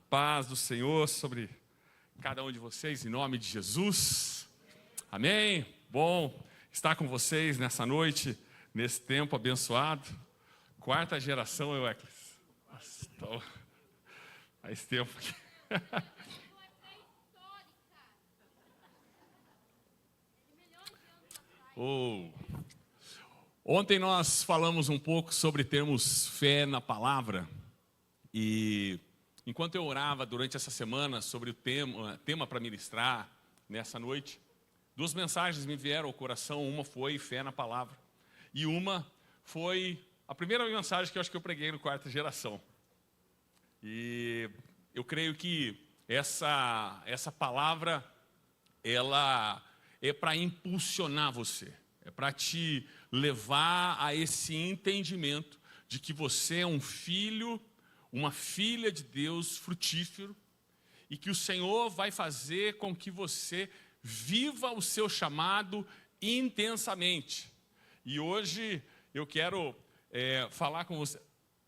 paz do Senhor sobre cada um de vocês, em nome de Jesus. Amém? Bom estar com vocês nessa noite, nesse tempo abençoado. Quarta geração, Euclides. Então, faz tempo aqui. Ontem nós falamos um pouco sobre termos fé na palavra. E enquanto eu orava durante essa semana sobre o tema para ministrar nessa noite, duas mensagens me vieram ao coração. Uma foi fé na palavra e uma foi a primeira mensagem que eu acho que eu preguei no quarta geração. E eu creio que essa palavra, ela é para impulsionar você, é para te levar a esse entendimento de que você é um filho, uma filha de Deus frutífero, e que o Senhor vai fazer com que você viva o seu chamado intensamente. E hoje eu quero falar com você.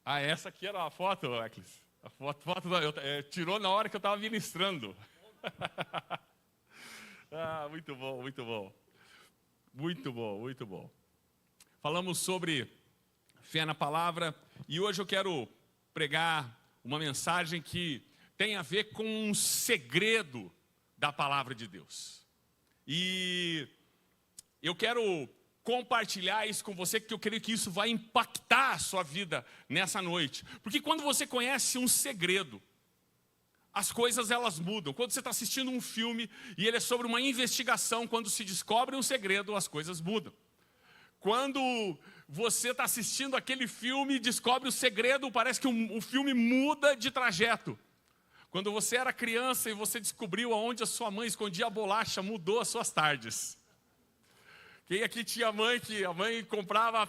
Essa aqui era a foto, Euclides. A foto tirou na hora que eu estava ministrando. Muito bom, muito bom. Muito bom, muito bom. Falamos sobre fé na palavra e hoje eu quero pregar uma mensagem que tem a ver com um segredo da palavra de Deus. E eu quero compartilhar isso com você, porque eu creio que isso vai impactar a sua vida nessa noite. Porque quando você conhece um segredo, as coisas elas mudam. Quando você está assistindo um filme e ele é sobre uma investigação, quando se descobre um segredo, as coisas mudam. Quando você está assistindo aquele filme e descobre o segredo, parece que o filme muda de trajeto. Quando você era criança e você descobriu aonde a sua mãe escondia a bolacha, mudou as suas tardes. Quem aqui tinha mãe que a mãe comprava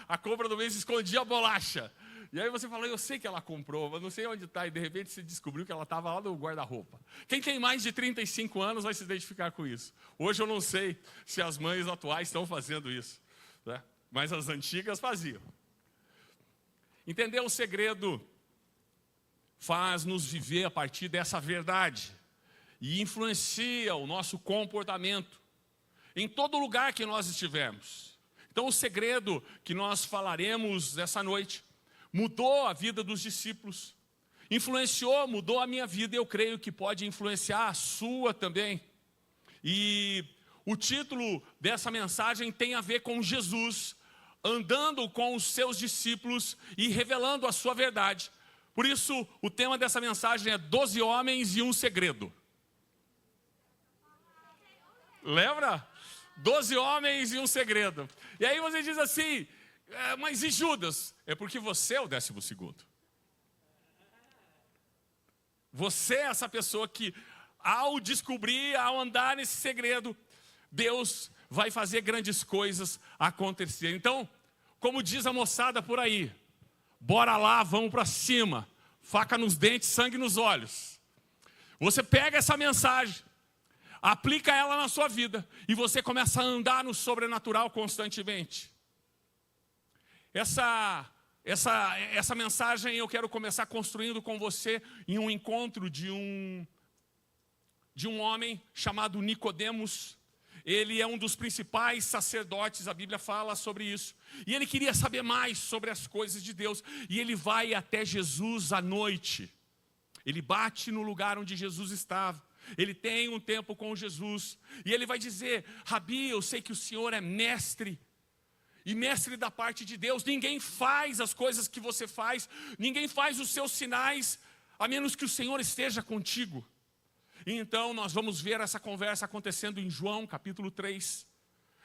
a compra do mês e escondia a bolacha? E aí você falou, eu sei que ela comprou, mas não sei onde está. E de repente você descobriu que ela estava lá no guarda-roupa. Quem tem mais de 35 anos vai se identificar com isso. Hoje eu não sei se as mães atuais estão fazendo isso, né? Mas as antigas faziam. Entender o segredo faz-nos viver a partir dessa verdade. E influencia o nosso comportamento em todo lugar que nós estivermos. Então o segredo que nós falaremos essa noite mudou a vida dos discípulos, influenciou, mudou a minha vida, e eu creio que pode influenciar a sua também. E o título dessa mensagem tem a ver com Jesus andando com os seus discípulos e revelando a sua verdade. Por isso, o tema dessa mensagem é 12 homens e um segredo. Lembra? 12 homens e um segredo. E aí você diz assim, mas e Judas? É porque você é o 12º. Você é essa pessoa que, ao descobrir, ao andar nesse segredo, Deus vai fazer grandes coisas acontecer. Então, como diz a moçada por aí, bora lá, vamos para cima, faca nos dentes, sangue nos olhos. Você pega essa mensagem, aplica ela na sua vida e você começa a andar no sobrenatural constantemente. Essa mensagem eu quero começar construindo com você em um encontro de um homem chamado Nicodemos. Ele é um dos principais sacerdotes, a Bíblia fala sobre isso. E ele queria saber mais sobre as coisas de Deus. E ele vai até Jesus à noite. Ele bate no lugar onde Jesus estava. Ele tem um tempo com Jesus. E ele vai dizer, Rabi, eu sei que o Senhor é mestre. E mestre da parte de Deus. Ninguém faz as coisas que você faz. Ninguém faz os seus sinais, a menos que o Senhor esteja contigo. E então nós vamos ver essa conversa acontecendo em João capítulo 3.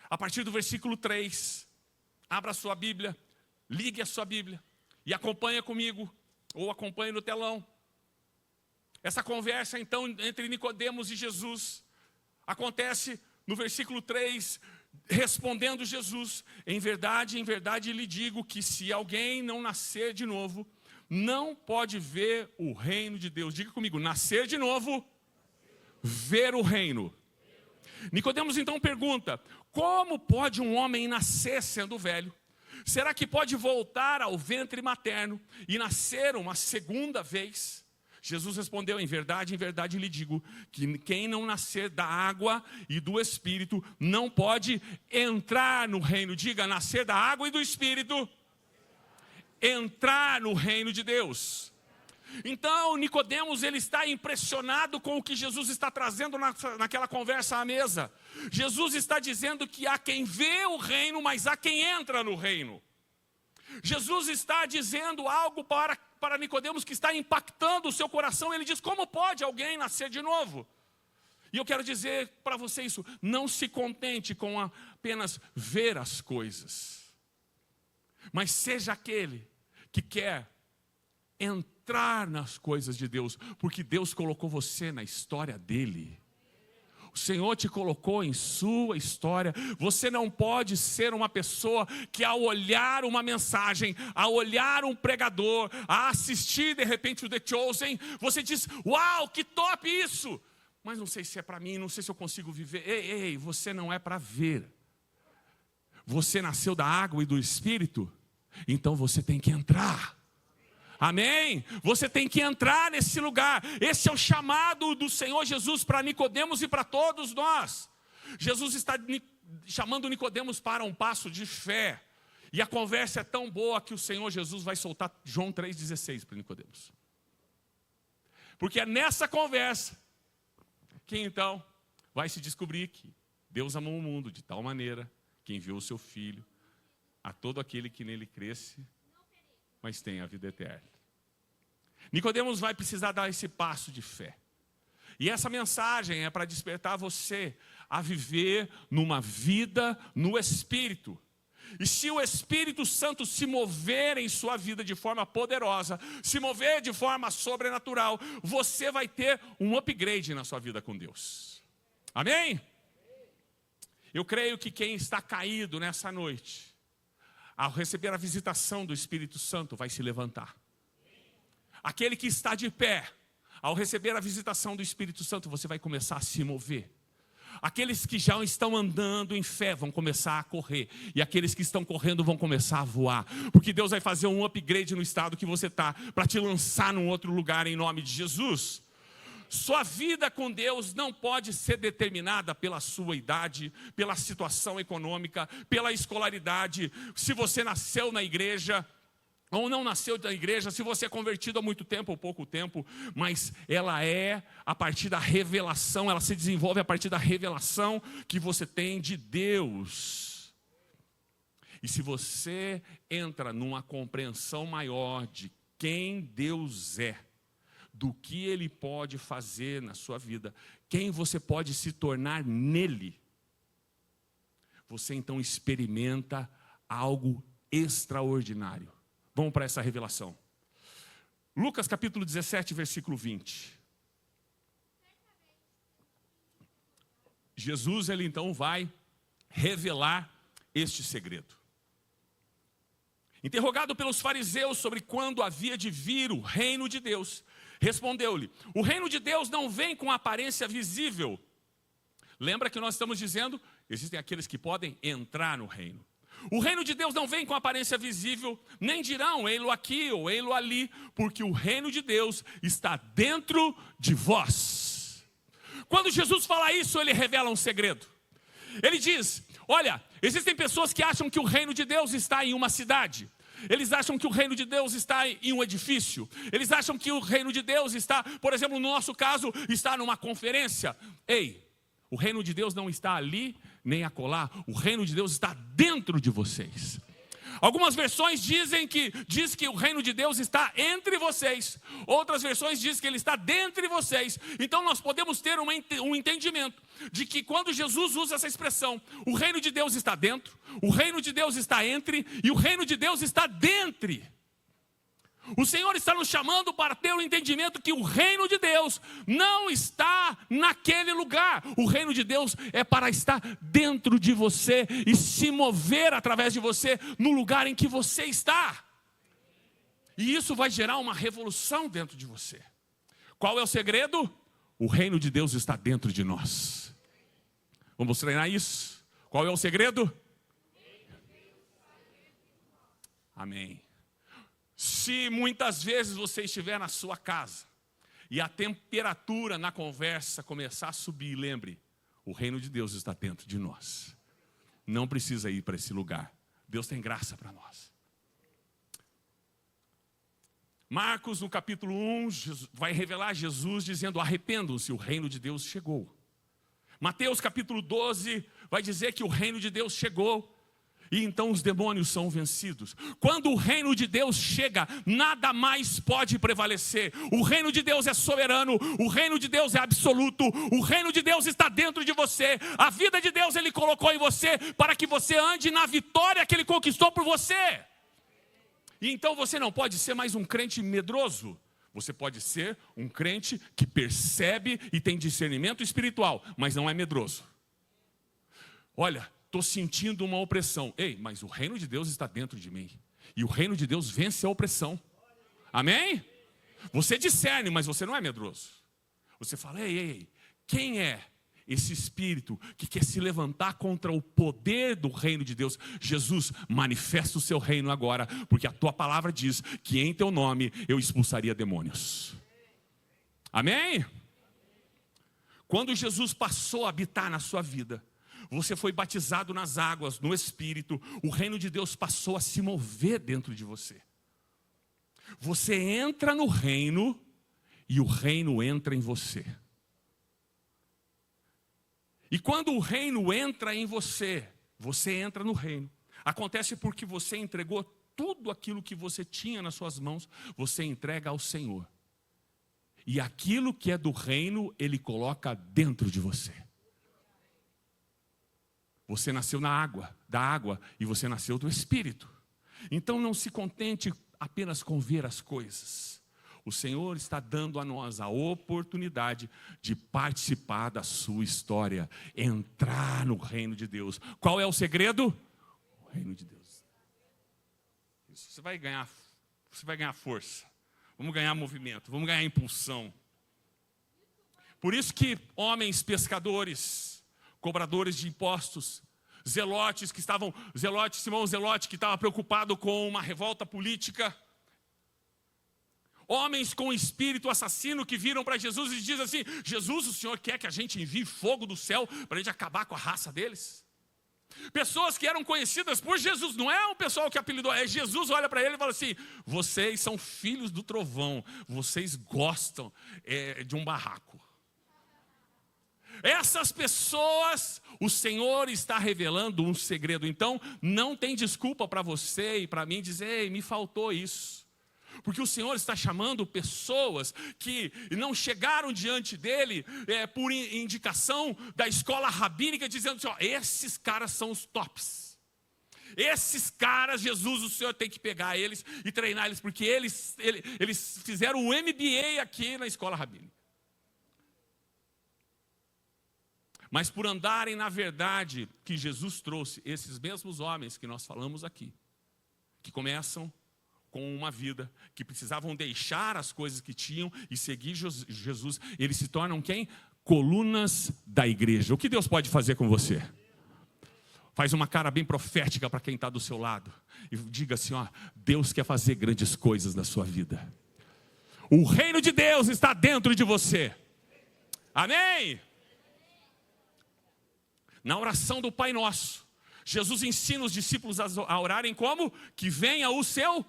A partir do versículo 3. Abra a sua Bíblia, ligue a sua Bíblia e acompanha comigo, ou acompanhe no telão. Essa conversa então entre Nicodemos e Jesus acontece no versículo 3, respondendo Jesus, em verdade lhe digo que se alguém não nascer de novo, não pode ver o reino de Deus. Diga comigo, nascer de novo, ver o reino. Nicodemos então pergunta, como pode um homem nascer sendo velho? Será que pode voltar ao ventre materno e nascer uma segunda vez? Jesus respondeu: em verdade lhe digo, que quem não nascer da água e do Espírito não pode entrar no reino. Diga, nascer da água e do Espírito, entrar no reino de Deus. Então, Nicodemos, ele está impressionado com o que Jesus está trazendo naquela conversa à mesa. Jesus está dizendo que há quem vê o reino, mas há quem entra no reino. Jesus está dizendo algo para Nicodemos que está impactando o seu coração. Ele diz: como pode alguém nascer de novo? E eu quero dizer para você isso: não se contente com apenas ver as coisas, mas seja aquele que quer entrar nas coisas de Deus, porque Deus colocou você na história dele. O Senhor te colocou em sua história. Você não pode ser uma pessoa que, ao olhar uma mensagem, ao olhar um pregador, a assistir de repente o The Chosen, você diz: uau, que top isso! Mas não sei se é para mim, não sei se eu consigo viver. Ei, você não é para ver. Você nasceu da água e do Espírito, então você tem que entrar. Amém? Você tem que entrar nesse lugar. Esse é o chamado do Senhor Jesus para Nicodemos e para todos nós. Jesus está chamando Nicodemos para um passo de fé. E a conversa é tão boa que o Senhor Jesus vai soltar João 3,16 para Nicodemos. Porque é nessa conversa que então vai se descobrir que Deus amou o mundo de tal maneira que enviou o seu Filho a todo aquele que nele cresce, mas tem a vida eterna. Nicodemos vai precisar dar esse passo de fé. E essa mensagem é para despertar você a viver numa vida no Espírito. E se o Espírito Santo se mover em sua vida de forma poderosa, se mover de forma sobrenatural, você vai ter um upgrade na sua vida com Deus. Amém? Eu creio que quem está caído nessa noite, ao receber a visitação do Espírito Santo, vai se levantar. Aquele que está de pé, ao receber a visitação do Espírito Santo, você vai começar a se mover. Aqueles que já estão andando em fé vão começar a correr. E aqueles que estão correndo vão começar a voar. Porque Deus vai fazer um upgrade no estado que você está, para te lançar num outro lugar em nome de Jesus. Sua vida com Deus não pode ser determinada pela sua idade, pela situação econômica, pela escolaridade. Se você nasceu na igreja ou não nasceu da igreja, se você é convertido há muito tempo ou pouco tempo, mas ela é a partir da revelação, ela se desenvolve a partir da revelação que você tem de Deus. E se você entra numa compreensão maior de quem Deus é, do que Ele pode fazer na sua vida, quem você pode se tornar nele, você então experimenta algo extraordinário. Vamos para essa revelação. Lucas capítulo 17, versículo 20. Jesus, ele então vai revelar este segredo. Interrogado pelos fariseus sobre quando havia de vir o reino de Deus, respondeu-lhe: o reino de Deus não vem com aparência visível. Lembra que nós estamos dizendo, existem aqueles que podem entrar no reino. O reino de Deus não vem com aparência visível, nem dirão ei-lo aqui ou ei-lo ali, porque o reino de Deus está dentro de vós. Quando Jesus fala isso, ele revela um segredo. Ele diz: olha, existem pessoas que acham que o reino de Deus está em uma cidade. Eles acham que o reino de Deus está em um edifício. Eles acham que o reino de Deus está, por exemplo, no nosso caso, está numa conferência. Ei, o reino de Deus não está ali, nem acolá. O reino de Deus está dentro de vocês. Algumas versões diz que o reino de Deus está entre vocês. Outras versões dizem que ele está dentro de vocês. Então nós podemos ter um entendimento de que quando Jesus usa essa expressão, o reino de Deus está dentro, o reino de Deus está entre e o reino de Deus está dentre. O Senhor está nos chamando para ter o entendimento que o reino de Deus não está naquele lugar. O reino de Deus é para estar dentro de você e se mover através de você no lugar em que você está. E isso vai gerar uma revolução dentro de você. Qual é o segredo? O reino de Deus está dentro de nós. Vamos treinar isso? Qual é o segredo? Amém. Se muitas vezes você estiver na sua casa e a temperatura na conversa começar a subir, lembre, o reino de Deus está dentro de nós. Não precisa ir para esse lugar. Deus tem graça para nós. Marcos, no capítulo 1, vai revelar Jesus dizendo: arrependam-se, o reino de Deus chegou. Mateus, capítulo 12, vai dizer que o reino de Deus chegou. E então os demônios são vencidos. Quando o reino de Deus chega, nada mais pode prevalecer. O reino de Deus é soberano, o reino de Deus é absoluto, o reino de Deus está dentro de você. A vida de Deus Ele colocou em você para que você ande na vitória que Ele conquistou por você. E então você não pode ser mais um crente medroso. Você pode ser um crente que percebe e tem discernimento espiritual, mas não é medroso. Olha, estou sentindo uma opressão. Ei, mas o reino de Deus está dentro de mim. E o reino de Deus vence a opressão. Amém? Você discerne, mas você não é medroso. Você fala: ei, quem é esse espírito que quer se levantar contra o poder do reino de Deus? Jesus, manifesta o seu reino agora, porque a tua palavra diz que em teu nome eu expulsaria demônios. Amém? Quando Jesus passou a habitar na sua vida, você foi batizado nas águas, no Espírito, o reino de Deus passou a se mover dentro de você. Você entra no reino e o reino entra em você. E quando o reino entra em você, você entra no reino. Acontece porque você entregou tudo aquilo que você tinha nas suas mãos, você entrega ao Senhor. E aquilo que é do reino, Ele coloca dentro de você. Você nasceu da água, e você nasceu do Espírito. Então não se contente apenas com ver as coisas. O Senhor está dando a nós a oportunidade de participar da sua história, entrar no reino de Deus. Qual é o segredo? O reino de Deus. Isso, você vai ganhar força. Vamos ganhar movimento, vamos ganhar impulsão. Por isso que homens pescadores, cobradores de impostos, Simão Zelote, que estava preocupado com uma revolta política, homens com espírito assassino que viram para Jesus e dizem assim: Jesus, o Senhor quer que a gente envie fogo do céu para a gente acabar com a raça deles? Pessoas que eram conhecidas por Jesus, não é um pessoal que apelidou, é Jesus. Olha para ele e fala assim: vocês são filhos do trovão, vocês gostam de um barraco. Essas pessoas, o Senhor está revelando um segredo. Então, não tem desculpa para você e para mim dizer: ei, me faltou isso. Porque o Senhor está chamando pessoas que não chegaram diante dele por indicação da escola rabínica, dizendo assim: ó, esses caras são os tops. Esses caras, Jesus, o Senhor tem que pegar eles e treinar eles, porque eles fizeram um MBA aqui na escola rabínica. Mas por andarem na verdade que Jesus trouxe, esses mesmos homens que nós falamos aqui, que começam com uma vida, que precisavam deixar as coisas que tinham e seguir Jesus, eles se tornam quem? Colunas da igreja. O que Deus pode fazer com você? Faz uma cara bem profética para quem está do seu lado e diga assim: ó, Deus quer fazer grandes coisas na sua vida. O reino de Deus está dentro de você. Amém? Na oração do Pai Nosso, Jesus ensina os discípulos a orarem como? Que venha o seu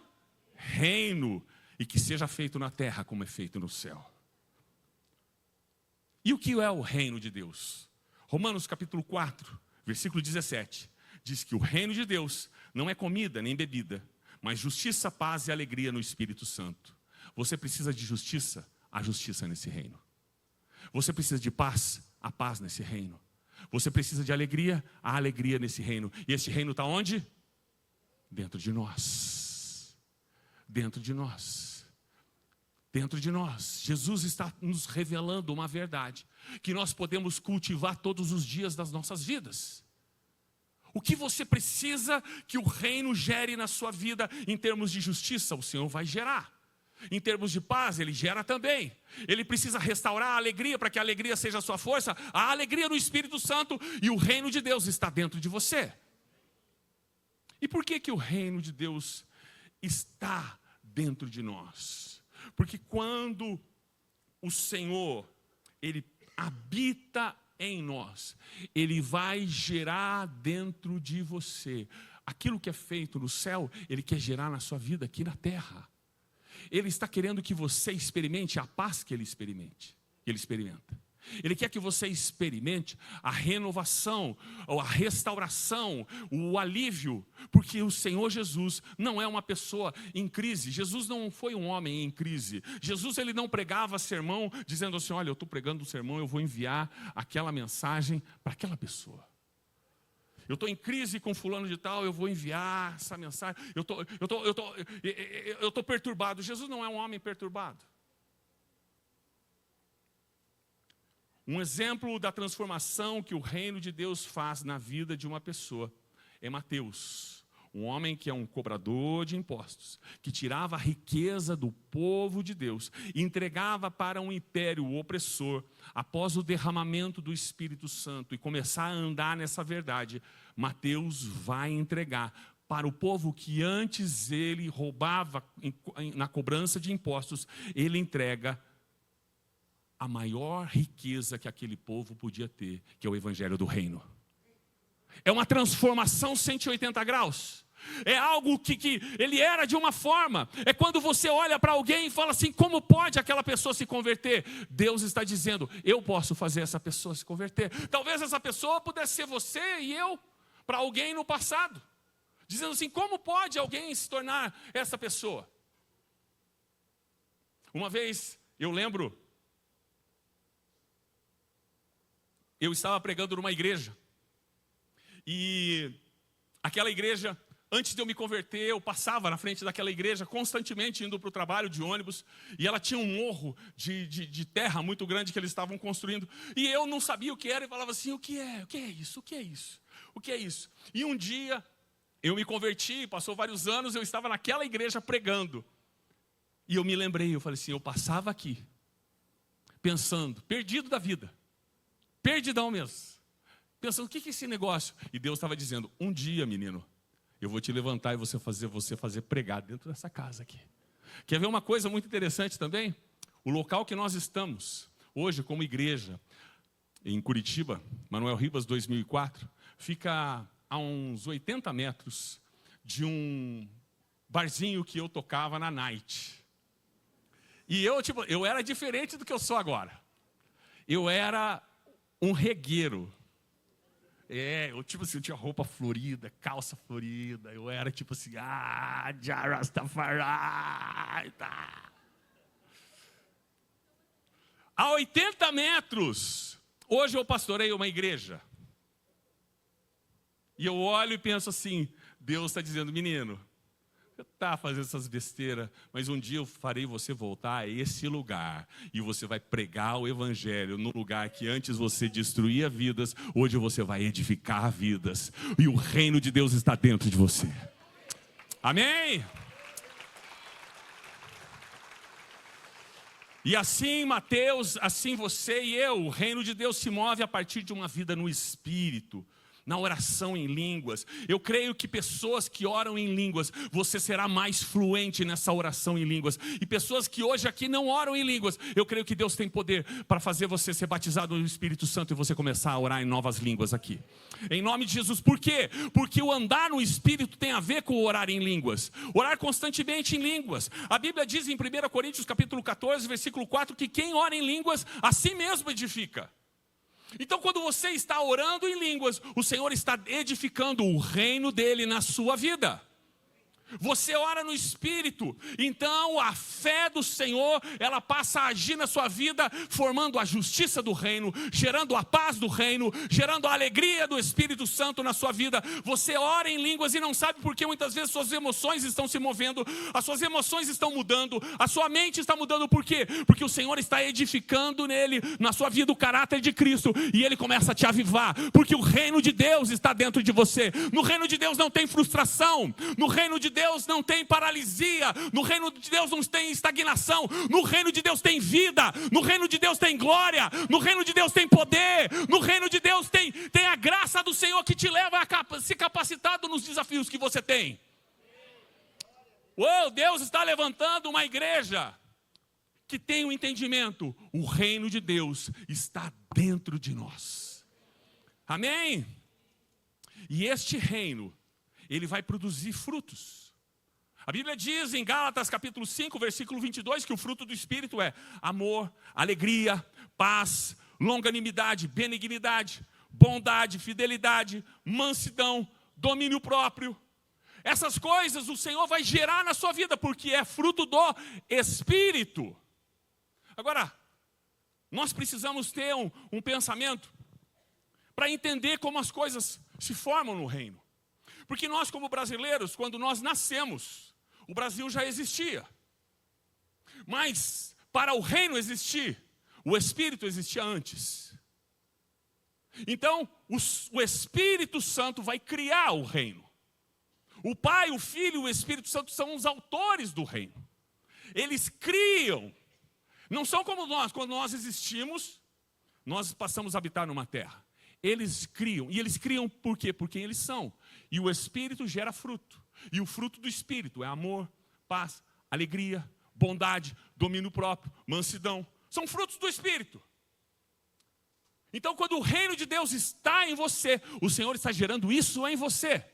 reino e que seja feito na terra como é feito no céu. E o que é o reino de Deus? Romanos capítulo 4, versículo 17, diz que o reino de Deus não é comida nem bebida, mas justiça, paz e alegria no Espírito Santo. Você precisa de justiça, há justiça nesse reino. Você precisa de paz, há paz nesse reino. Você precisa de alegria, há alegria nesse reino. E esse reino está onde? Dentro de nós. Dentro de nós. Dentro de nós. Jesus está nos revelando uma verdade que nós podemos cultivar todos os dias das nossas vidas. O que você precisa que o reino gere na sua vida em termos de justiça, o Senhor vai gerar. Em termos de paz, Ele gera também. Ele precisa restaurar a alegria para que a alegria seja a sua força. A alegria no Espírito Santo e o reino de Deus está dentro de você. E por que o reino de Deus está dentro de nós? Porque quando o Senhor, Ele habita em nós, Ele vai gerar dentro de você aquilo que é feito no céu, Ele quer gerar na sua vida aqui na terra. Ele está querendo que você experimente a paz que Ele experimenta. Ele quer que você experimente a renovação, a restauração, o alívio, porque o Senhor Jesus não é uma pessoa em crise. Jesus não foi um homem em crise. Jesus, ele não pregava sermão dizendo assim, olha, eu estou pregando um sermão, eu vou enviar aquela mensagem para aquela pessoa. Eu estou em crise com fulano de tal, eu vou enviar essa mensagem. Eu estou perturbado. Jesus não é um homem perturbado. Um exemplo da transformação que o reino de Deus faz na vida de uma pessoa é Mateus, um homem que é um cobrador de impostos, que tirava a riqueza do povo de Deus e entregava para um império opressor. Após o derramamento do Espírito Santo e começar a andar nessa verdade, Mateus vai entregar para o povo que antes ele roubava na cobrança de impostos, ele entrega a maior riqueza que aquele povo podia ter, que é o evangelho do reino. É uma transformação 180 graus. É algo que ele era de uma forma. É quando você olha para alguém e fala assim, como pode aquela pessoa se converter? Deus está dizendo, eu posso fazer essa pessoa se converter. Talvez essa pessoa pudesse ser você e eu, para alguém no passado. Dizendo assim, como pode alguém se tornar essa pessoa? Uma vez, eu lembro, eu estava pregando numa igreja, e aquela igreja, antes de eu me converter, eu passava na frente daquela igreja, constantemente indo para o trabalho de ônibus, e ela tinha um morro de terra muito grande que eles estavam construindo, e eu não sabia o que era, e falava assim, o que é isso? O que é isso? O que é isso? E um dia, eu me converti, passou vários anos, eu estava naquela igreja pregando, e eu me lembrei, eu falei assim, eu passava aqui, pensando, perdido da vida, perdidão mesmo, pensando, o que é esse negócio? E Deus estava dizendo, um dia, menino, eu vou te levantar e você fazer pregar dentro dessa casa aqui. Quer ver uma coisa muito interessante também? O local que nós estamos, hoje como igreja, em Curitiba, Manuel Ribas 2004, fica a uns 80 metros de um barzinho que eu tocava na night. E eu era diferente do que eu sou agora. Eu era um regueiro. Eu tinha roupa florida, calça florida. Eu era tipo assim, Rastafari. A 80 metros, hoje eu pastorei uma igreja. E eu olho e penso assim, Deus está dizendo, menino, você está fazendo essas besteiras, mas um dia eu farei você voltar a esse lugar, e você vai pregar o evangelho no lugar que antes você destruía vidas, hoje você vai edificar vidas, e o reino de Deus está dentro de você. Amém? E assim, Mateus, assim você e eu, o reino de Deus se move a partir de uma vida no Espírito, na oração em línguas. Eu creio que pessoas que oram em línguas, você será mais fluente nessa oração em línguas. E pessoas que hoje aqui não oram em línguas, eu creio que Deus tem poder para fazer você ser batizado no Espírito Santo e você começar a orar em novas línguas aqui. Em nome de Jesus. Por quê? Porque o andar no Espírito tem a ver com o orar em línguas. Orar constantemente em línguas. A Bíblia diz em 1 Coríntios capítulo 14, versículo 4, que quem ora em línguas, a si mesmo edifica. Então, quando você está orando em línguas, o Senhor está edificando o reino dele na sua vida. Você ora no Espírito, então a fé do Senhor, ela passa a agir na sua vida, formando a justiça do reino, gerando a paz do reino, gerando a alegria do Espírito Santo na sua vida. Você ora em línguas e não sabe por que muitas vezes suas emoções estão se movendo, as suas emoções estão mudando, a sua mente está mudando. Por quê? Porque o Senhor está edificando nele, na sua vida, o caráter de Cristo, e ele começa a te avivar, porque o reino de Deus está dentro de você. No reino de Deus não tem frustração, no reino de Deus não tem paralisia, no reino de Deus não tem estagnação, no reino de Deus tem vida, no reino de Deus tem glória, no reino de Deus tem poder, no reino de Deus tem a graça do Senhor que te leva a se capacitado nos desafios que você tem. Deus está levantando uma igreja que tem o entendimento, o reino de Deus está dentro de nós. Amém? E este reino, ele vai produzir frutos. A Bíblia diz em Gálatas capítulo 5, versículo 22, que o fruto do Espírito é amor, alegria, paz, longanimidade, benignidade, bondade, fidelidade, mansidão, domínio próprio. Essas coisas o Senhor vai gerar na sua vida, porque é fruto do Espírito. Agora, nós precisamos ter um pensamento para entender como as coisas se formam no reino. Porque nós, como brasileiros, quando nós nascemos, o Brasil já existia. Mas, para o reino existir, o Espírito existia antes. Então, o Espírito Santo vai criar o reino. O Pai, o Filho e o Espírito Santo são os autores do reino. Eles criam. Não são como nós, quando nós existimos, nós passamos a habitar numa terra. Eles criam. E eles criam por quê? Por quem eles são. E o Espírito gera fruto. E o fruto do Espírito é amor, paz, alegria, bondade, domínio próprio, mansidão. São frutos do Espírito. Então, quando o reino de Deus está em você, o Senhor está gerando isso em você.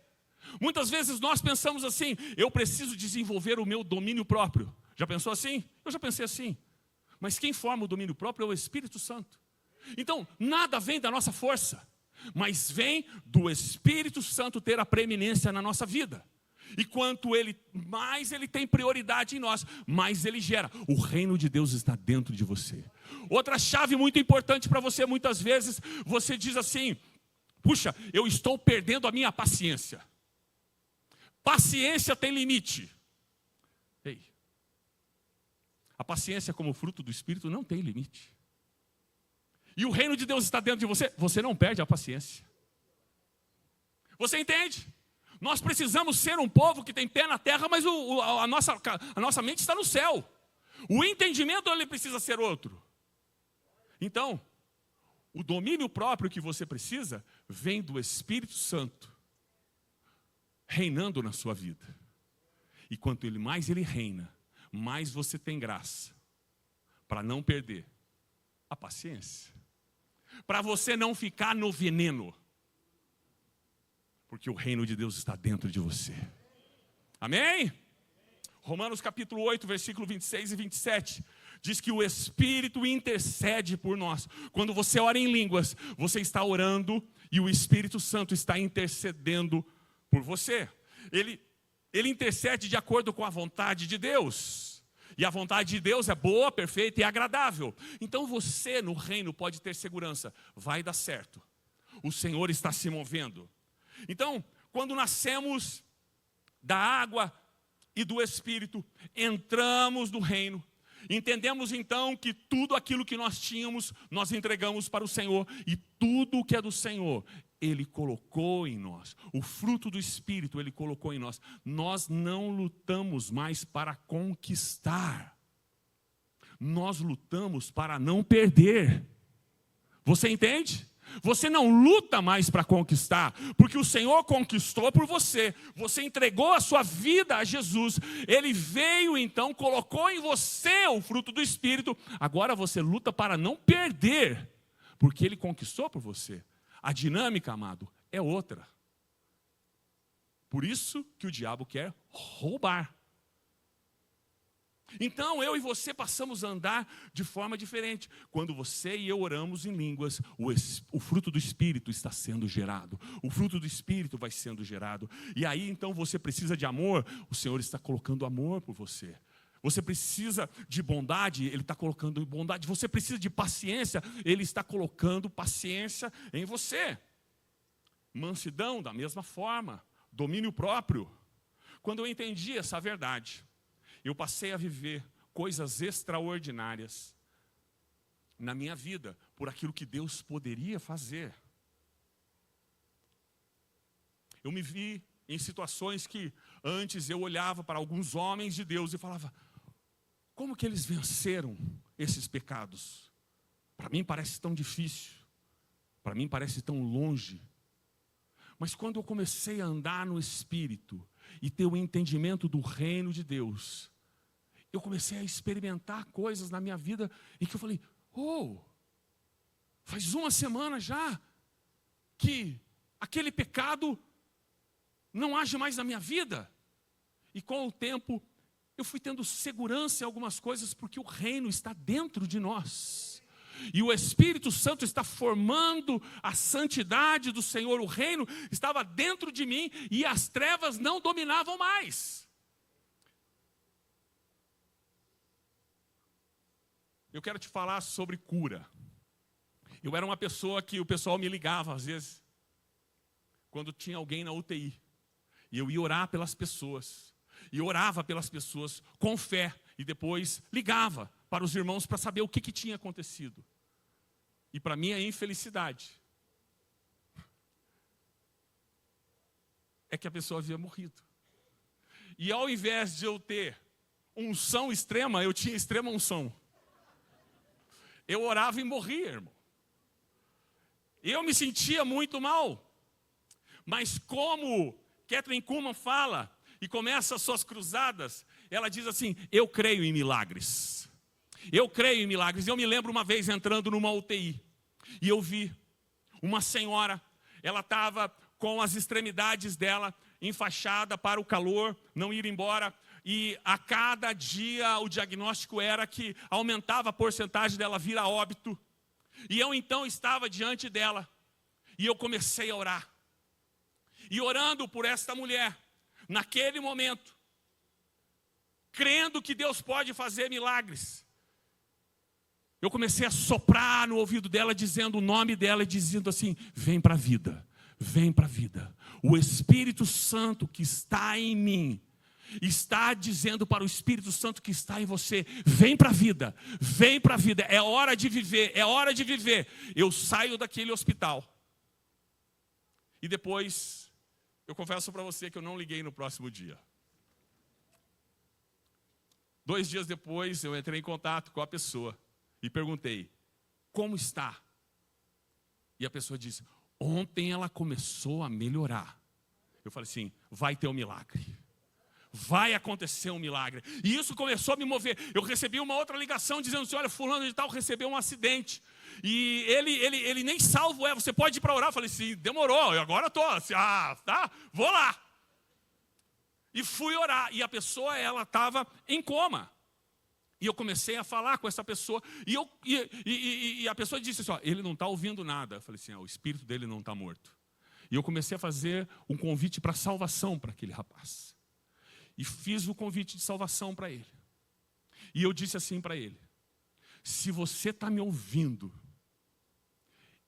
Muitas vezes nós pensamos assim: eu preciso desenvolver o meu domínio próprio. Já pensou assim? Eu já pensei assim. Mas quem forma o domínio próprio é o Espírito Santo. Então, nada vem da nossa força, mas vem do Espírito Santo ter a preeminência na nossa vida. E quanto mais ele tem prioridade em nós, mais ele gera. O reino de Deus está dentro de você. Outra chave muito importante para você, muitas vezes, você diz assim: puxa, eu estou perdendo a minha paciência. Paciência tem limite. Ei, a paciência como fruto do Espírito não tem limite. E o reino de Deus está dentro de você, você não perde a paciência. Você entende? Nós precisamos ser um povo que tem pé na terra, mas a nossa mente está no céu. O entendimento ele precisa ser outro. Então, o domínio próprio que você precisa vem do Espírito Santo reinando na sua vida. E quanto mais ele reina, mais você tem graça para não perder a paciência. Para você não ficar no veneno. Porque o reino de Deus está dentro de você. Amém? Romanos capítulo 8, versículo 26 e 27. Diz que o Espírito intercede por nós. Quando você ora em línguas, você está orando e o Espírito Santo está intercedendo por você. Ele intercede de acordo com a vontade de Deus. E a vontade de Deus é boa, perfeita e agradável. Então você no reino pode ter segurança. Vai dar certo. O Senhor está se movendo. Então, quando nascemos da água e do Espírito, entramos no reino. Entendemos então que tudo aquilo que nós tínhamos, nós entregamos para o Senhor. E tudo o que é do Senhor, Ele colocou em nós. O fruto do Espírito Ele colocou em nós. Nós não lutamos mais para conquistar. Nós lutamos para não perder. Você entende? Você não luta mais para conquistar, porque o Senhor conquistou por você. Você entregou a sua vida a Jesus. Ele veio então, colocou em você o fruto do Espírito. Agora você luta para não perder, porque Ele conquistou por você. A dinâmica, amado, é outra. Por isso que o diabo quer roubar. Então, eu e você passamos a andar de forma diferente. Quando você e eu oramos em línguas, o fruto do Espírito está sendo gerado. O fruto do Espírito vai sendo gerado. E aí, então, você precisa de amor, o Senhor está colocando amor por você. Você precisa de bondade, Ele está colocando bondade. Você precisa de paciência, Ele está colocando paciência em você. Mansidão, da mesma forma. Domínio próprio. Quando eu entendi essa verdade, eu passei a viver coisas extraordinárias na minha vida, por aquilo que Deus poderia fazer. Eu me vi em situações que antes eu olhava para alguns homens de Deus e falava: como que eles venceram esses pecados? Para mim parece tão difícil, para mim parece tão longe. Mas quando eu comecei a andar no Espírito e ter o entendimento do reino de Deus, eu comecei a experimentar coisas na minha vida em que eu falei, faz uma semana já que aquele pecado não age mais na minha vida. E com o tempo, eu fui tendo segurança em algumas coisas, porque o reino está dentro de nós. E o Espírito Santo está formando a santidade do Senhor. O reino estava dentro de mim e as trevas não dominavam mais. Eu quero te falar sobre cura. Eu era uma pessoa que o pessoal me ligava às vezes, quando tinha alguém na UTI. E eu ia orar pelas pessoas. E orava pelas pessoas com fé. E depois ligava para os irmãos para saber o que tinha acontecido. E para mim a infelicidade é que a pessoa havia morrido. E ao invés de eu ter unção extrema, eu tinha extrema unção. Eu orava e morria, irmão. Eu me sentia muito mal. Mas como Kathryn Kuhlman fala e começa as suas cruzadas, ela diz assim, eu creio em milagres. Eu creio em milagres. Eu me lembro uma vez entrando numa UTI. E eu vi uma senhora, ela estava com as extremidades dela enfaixada para o calor, não ir embora. E a cada dia o diagnóstico era que aumentava a porcentagem dela vir a óbito. E eu então estava diante dela. E eu comecei a orar. E orando por esta mulher, naquele momento, crendo que Deus pode fazer milagres, eu comecei a soprar no ouvido dela, dizendo o nome dela e dizendo assim, vem para a vida, vem para a vida. O Espírito Santo que está em mim, está dizendo para o Espírito Santo que está em você, vem para a vida, é hora de viver, é hora de viver. Eu saio daquele hospital. E depois, eu confesso para você que eu não liguei no próximo dia. 2 dias depois, eu entrei em contato com a pessoa e perguntei, como está? E a pessoa disse, ontem ela começou a melhorar. Eu falei assim, vai ter um milagre. Vai acontecer um milagre. E isso começou a me mover. Eu recebi uma outra ligação dizendo assim, olha, fulano de tal recebeu um acidente. E ele nem salvo é, você pode ir para orar. Eu falei assim, demorou, eu agora estou. Assim, tá, vou lá. E fui orar. E a pessoa, ela estava em coma. E eu comecei a falar com essa pessoa. E a pessoa disse assim, ó, ele não está ouvindo nada. Eu falei assim, o espírito dele não está morto. E eu comecei a fazer um convite para salvação para aquele rapaz. E fiz o convite de salvação para ele. E eu disse assim para ele, se você está me ouvindo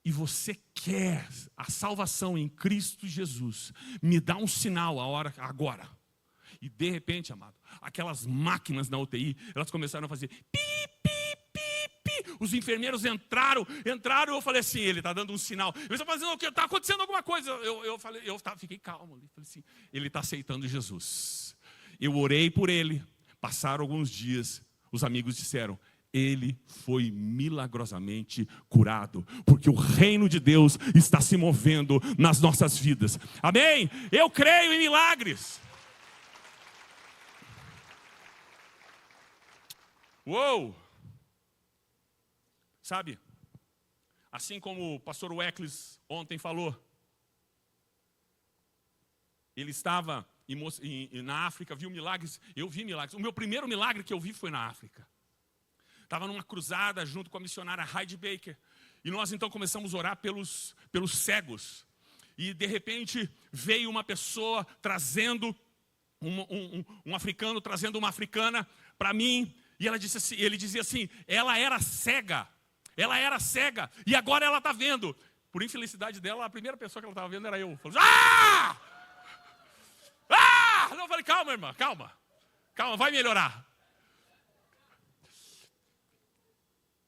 e você quer a salvação em Cristo Jesus, me dá um sinal agora. E de repente, amado, aquelas máquinas na UTI, elas começaram a fazer pi, pi, pi, pi. Os enfermeiros entraram, eu falei assim, ele está dando um sinal. Ele está fazendo o quê? Está acontecendo alguma coisa. Eu fiquei calmo. Falei assim, ele está aceitando Jesus. Eu orei por ele, passaram alguns dias, os amigos disseram, ele foi milagrosamente curado, porque o reino de Deus está se movendo nas nossas vidas. Amém? Eu creio em milagres. Uou! Sabe, assim como o pastor Weckles ontem falou, ele estava na África, viu milagres, eu vi milagres. O meu primeiro milagre que eu vi foi na África. Estava numa cruzada junto com a missionária Heidi Baker. E nós então começamos a orar pelos cegos. E de repente veio uma pessoa trazendo, um africano trazendo uma africana para mim. E ele dizia assim, ela era cega. E agora ela está vendo. Por infelicidade dela, a primeira pessoa que ela estava vendo era eu. Eu falei, Não, eu falei, calma, irmã, calma, vai melhorar.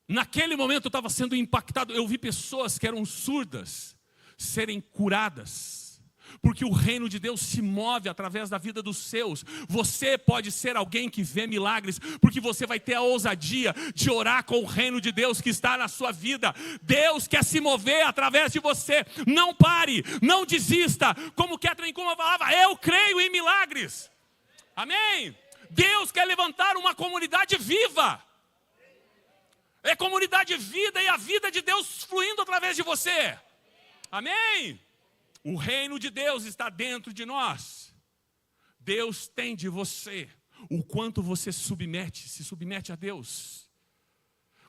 Naquele momento eu estava sendo impactado. Eu vi pessoas que eram surdas serem curadas, porque o reino de Deus se move através da vida dos seus. Você pode ser alguém que vê milagres, porque você vai ter a ousadia de orar com o reino de Deus que está na sua vida. Deus quer se mover através de você. Não pare, não desista. Como Kathryn Kuhlman falava, eu creio em milagres. Amém? Deus quer levantar uma comunidade viva. É comunidade vida e a vida de Deus fluindo através de você. Amém? O reino de Deus está dentro de nós. Deus tem de você o quanto você se submete a Deus.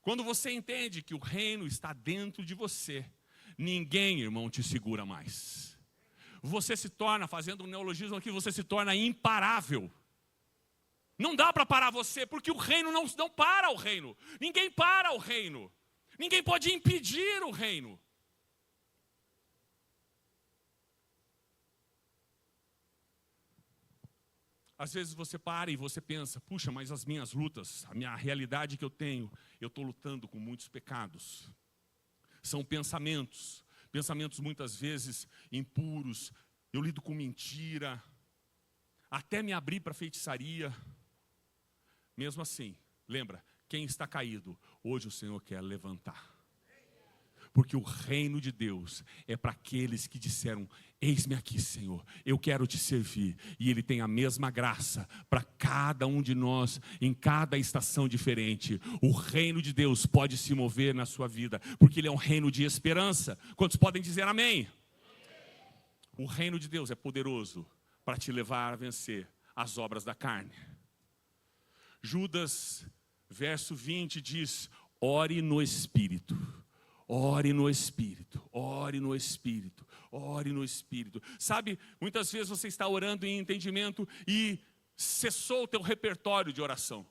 Quando você entende que o reino está dentro de você, ninguém, irmão, te segura mais. Você se torna, fazendo um neologismo aqui, você se torna imparável. Não dá para parar você, porque o reino não para o reino. Ninguém para o reino. Ninguém pode impedir o reino. Às vezes você para e você pensa, puxa, mas as minhas lutas, a minha realidade que eu tenho, eu estou lutando com muitos pecados. São pensamentos muitas vezes impuros. Eu lido com mentira, até me abrir para feitiçaria. Mesmo assim, lembra, quem está caído, hoje o Senhor quer levantar. Porque o reino de Deus é para aqueles que disseram, eis-me aqui, Senhor, eu quero te servir. E Ele tem a mesma graça para cada um de nós, em cada estação diferente. O reino de Deus pode se mover na sua vida, porque Ele é um reino de esperança. Quantos podem dizer amém? O reino de Deus é poderoso para te levar a vencer as obras da carne. Judas, verso 20 diz, ore no Espírito. Ore no Espírito, ore no Espírito, ore no Espírito. Sabe, muitas vezes você está orando em entendimento e cessou o teu repertório de oração.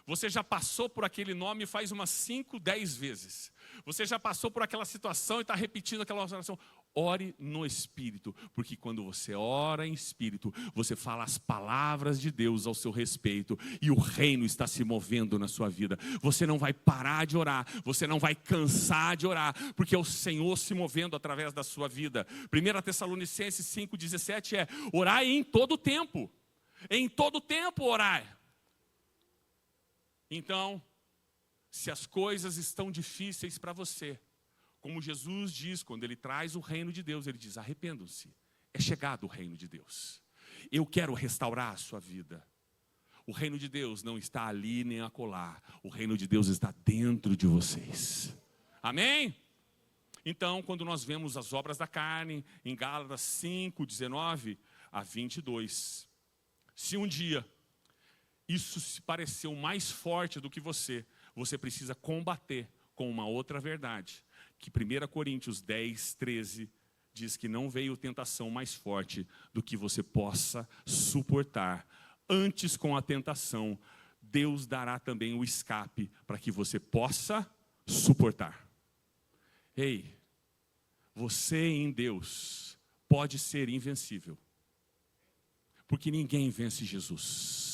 Você já passou por aquele nome faz umas 5, 10 vezes. Você já passou por aquela situação e está repetindo aquela oração. Ore no Espírito, porque quando você ora em Espírito, você fala as palavras de Deus ao seu respeito, e o reino está se movendo na sua vida. Você não vai parar de orar, você não vai cansar de orar, porque é o Senhor se movendo através da sua vida. 1 Tessalonicenses 5,17 é, orai em todo tempo. Em todo tempo orai. Então, se as coisas estão difíceis para você, como Jesus diz, quando Ele traz o reino de Deus, Ele diz, arrependam-se, é chegado o reino de Deus. Eu quero restaurar a sua vida. O reino de Deus não está ali nem acolá, o reino de Deus está dentro de vocês. Amém? Então, quando nós vemos as obras da carne, em Gálatas 5, 19 a 22, se um dia isso se pareceu mais forte do que você precisa combater com uma outra verdade. Que 1 Coríntios 10, 13 diz que não veio tentação mais forte do que você possa suportar. Antes, com a tentação, Deus dará também o escape para que você possa suportar. Ei, você em Deus pode ser invencível. Porque ninguém vence Jesus.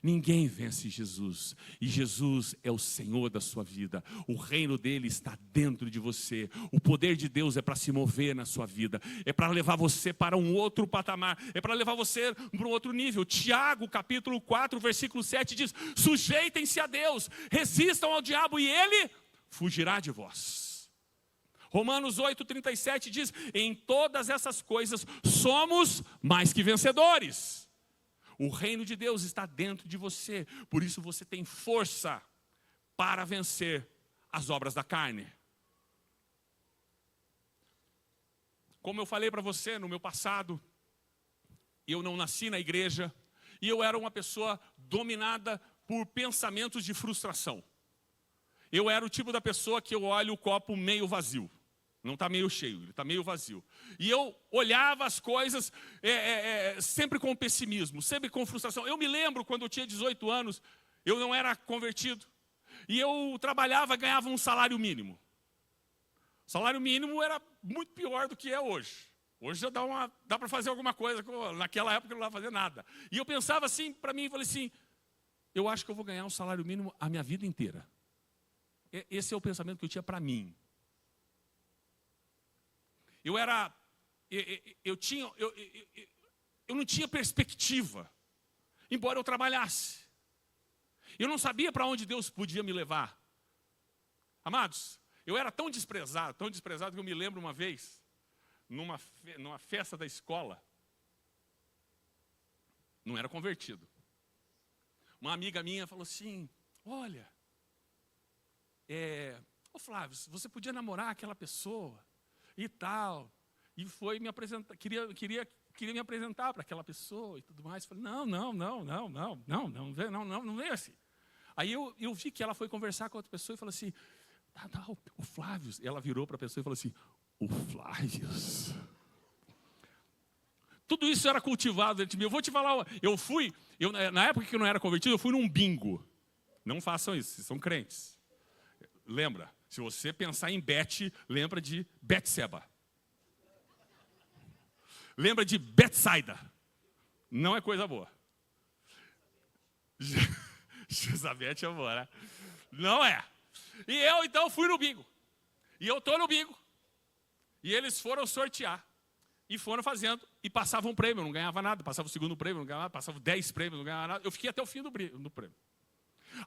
Ninguém vence Jesus, e Jesus é o Senhor da sua vida, o reino dele está dentro de você, o poder de Deus é para se mover na sua vida, é para levar você para um outro patamar, é para levar você para um outro nível. Tiago capítulo 4, versículo 7 diz, sujeitem-se a Deus, resistam ao diabo e ele fugirá de vós. Romanos 8, 37 diz, em todas essas coisas somos mais que vencedores. O reino de Deus está dentro de você, por isso você tem força para vencer as obras da carne. Como eu falei para você, no meu passado, eu não nasci na igreja, e eu era uma pessoa dominada por pensamentos de frustração. Eu era o tipo da pessoa que eu olho o copo meio vazio. Não está meio cheio, ele está meio vazio. E eu olhava as coisas sempre com pessimismo, sempre com frustração. Eu me lembro quando eu tinha 18 anos, eu não era convertido. E eu trabalhava, ganhava um salário mínimo. O salário mínimo era muito pior do que é hoje. Hoje já dá para fazer alguma coisa, naquela época eu não dava para fazer nada. E eu pensava assim, para mim, falei assim, eu acho que eu vou ganhar um salário mínimo a minha vida inteira. Esse é o pensamento que eu tinha para mim. Eu não tinha perspectiva, embora eu trabalhasse. Eu não sabia para onde Deus podia me levar. Amados, eu era tão desprezado que eu me lembro uma vez, numa festa da escola, não era convertido. Uma amiga minha falou assim, olha, ô Flávio, você podia namorar aquela pessoa e tal. E foi me apresentar, queria me apresentar para aquela pessoa e tudo mais. Falei, não veio assim. Aí eu vi que ela foi conversar com outra pessoa e falou assim, o Flávio. E ela virou para a pessoa e falou assim, o Flávio. Tudo isso era cultivado dentro de mim. Eu vou te falar, na época que eu não era convertido, eu fui num bingo. Não façam isso, vocês são crentes. Lembra, se você pensar em Bet, lembra de Betseba. Lembra de Betsaida. Não é coisa boa. Josabete é boa, né? Não é. E eu, então, fui no bingo. E eu estou no bingo. E eles foram sortear. E foram fazendo. E passavam um prêmio, eu não ganhava nada. Passava o segundo prêmio, não ganhava nada. Passava 10 prêmios, não ganhava nada. Eu fiquei até o fim do prêmio.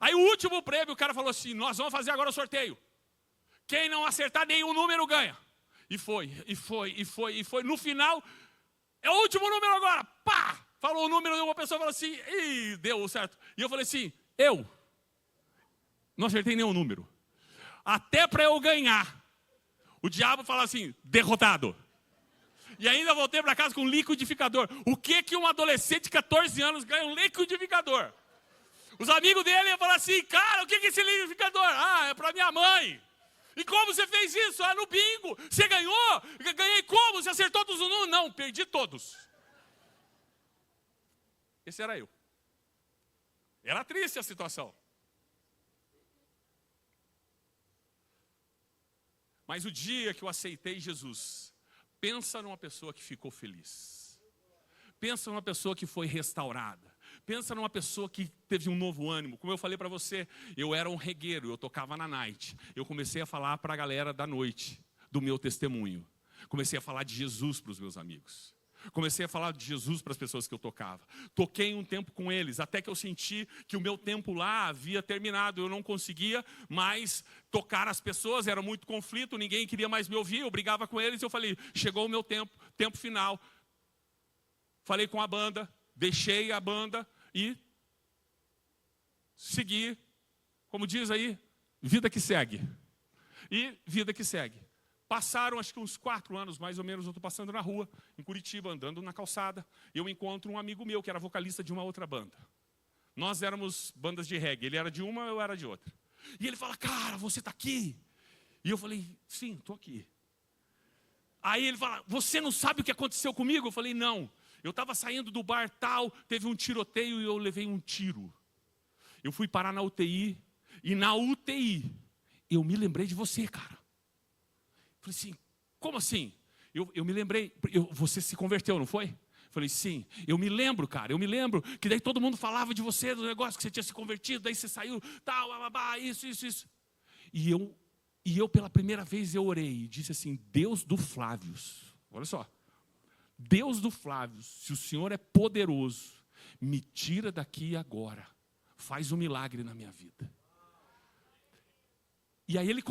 Aí o último prêmio, o cara falou assim, nós vamos fazer agora o sorteio. Quem não acertar nenhum número ganha. E foi. No final, é o último número agora. Pá! Falou o número de uma pessoa, falou assim, e deu certo. E eu falei assim, eu não acertei nenhum número. Até para eu ganhar. O diabo fala assim, derrotado. E ainda voltei para casa com um liquidificador. O que um adolescente de 14 anos ganha um liquidificador? Os amigos dele iam falar assim, cara, o que é esse liquidificador? Ah, é para minha mãe. E como você fez isso? Ah, no bingo. Você ganhou? Ganhei como? Você acertou todos os números? Não, perdi todos. Esse era eu. Era triste a situação. Mas o dia que eu aceitei Jesus, pensa numa pessoa que ficou feliz. Pensa numa pessoa que foi restaurada. Pensa numa pessoa que teve um novo ânimo. Como eu falei para você, eu era um regueiro, eu tocava na night. Eu comecei a falar para a galera da noite, do meu testemunho. Comecei a falar de Jesus para os meus amigos. Comecei a falar de Jesus para as pessoas que eu tocava. Toquei um tempo com eles, até que eu senti que o meu tempo lá havia terminado. Eu não conseguia mais tocar as pessoas, era muito conflito, ninguém queria mais me ouvir. Eu brigava com eles, eu falei, chegou o meu tempo final. Falei com a banda, deixei a banda e segui, como diz aí, vida que segue. E vida que segue. Passaram acho que uns 4 anos, mais ou menos, eu estou passando na rua, em Curitiba, andando na calçada, e eu encontro um amigo meu, que era vocalista de uma outra banda. Nós éramos bandas de reggae, ele era de uma, eu era de outra. E ele fala, cara, você está aqui? E eu falei, sim, estou aqui. Aí ele fala, você não sabe o que aconteceu comigo? Eu falei, não. Eu estava saindo do bar tal, teve um tiroteio e eu levei um tiro. Eu fui parar na UTI, e na UTI, eu me lembrei de você, cara. Falei assim, como assim? Eu me lembrei, você se converteu, não foi? Falei, sim, eu me lembro, cara, que daí todo mundo falava de você, do negócio que você tinha se convertido, daí você saiu, tal, isso. E eu pela primeira vez eu orei e disse assim, Deus do Flávio, olha só, Deus do Flávio, se o Senhor é poderoso, me tira daqui agora, faz um milagre na minha vida. E aí ele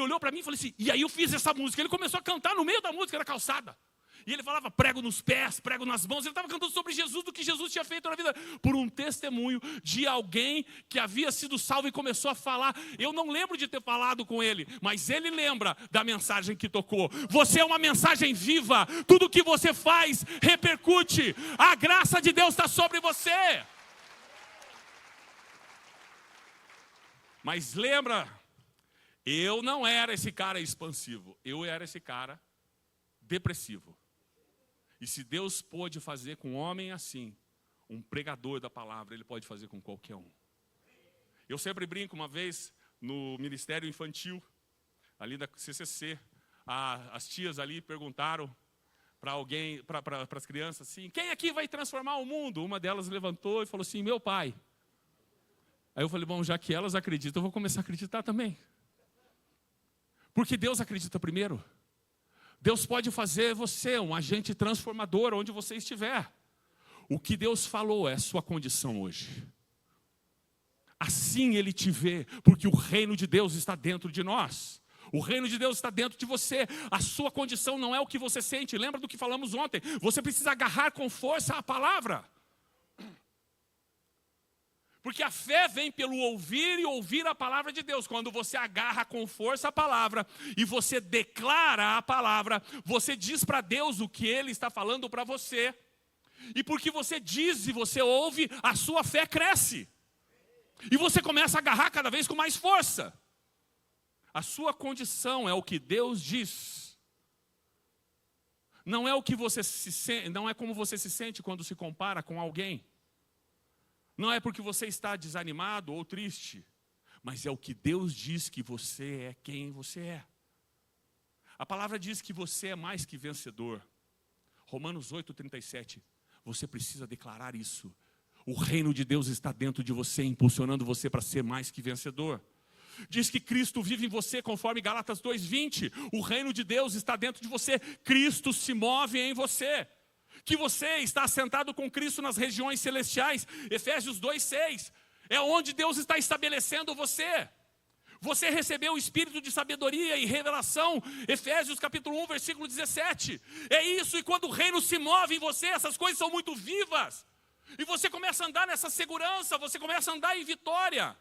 olhou para mim e falou assim, e aí eu fiz essa música. Ele começou a cantar no meio da música, na calçada. E ele falava, prego nos pés, prego nas mãos. Ele estava cantando sobre Jesus, do que Jesus tinha feito na vida. Por um testemunho de alguém que havia sido salvo e começou a falar. Eu não lembro de ter falado com ele, mas ele lembra da mensagem que tocou. Você é uma mensagem viva. Tudo que você faz repercute. A graça de Deus está sobre você. Mas lembra, eu não era esse cara expansivo, eu era esse cara depressivo. E se Deus pôde fazer com um homem assim, um pregador da palavra, Ele pode fazer com qualquer um. Eu sempre brinco, uma vez no Ministério Infantil, ali da CCC, as tias ali perguntaram para alguém, para as crianças assim, quem aqui vai transformar o mundo? Uma delas levantou e falou assim, meu pai. Aí eu falei, bom, já que elas acreditam, eu vou começar a acreditar também. Porque Deus acredita primeiro. Deus pode fazer você um agente transformador onde você estiver. O que Deus falou é a sua condição hoje. Assim Ele te vê, porque o reino de Deus está dentro de nós. O reino de Deus está dentro de você. A sua condição não é o que você sente. Lembra do que falamos ontem? Você precisa agarrar com força a palavra. Porque a fé vem pelo ouvir e ouvir a palavra de Deus. Quando você agarra com força a palavra e você declara a palavra, você diz para Deus o que Ele está falando para você. E porque você diz e você ouve, a sua fé cresce. E você começa a agarrar cada vez com mais força. A sua condição é o que Deus diz. Não é o que você não é como você se sente quando se compara com alguém. Não é porque você está desanimado ou triste, mas é o que Deus diz que você é quem você é. A palavra diz que você é mais que vencedor. Romanos 8:37. Você precisa declarar isso. O reino de Deus está dentro de você, impulsionando você para ser mais que vencedor. Diz que Cristo vive em você, conforme Gálatas 2:20. O reino de Deus está dentro de você. Cristo se move em você. Que você está sentado com Cristo nas regiões celestiais. Efésios 2:6. É onde Deus está estabelecendo você. Você recebeu o espírito de sabedoria e revelação. Efésios capítulo 1, versículo 17. É isso, e quando o reino se move em você, essas coisas são muito vivas. E você começa a andar nessa segurança, você começa a andar em vitória.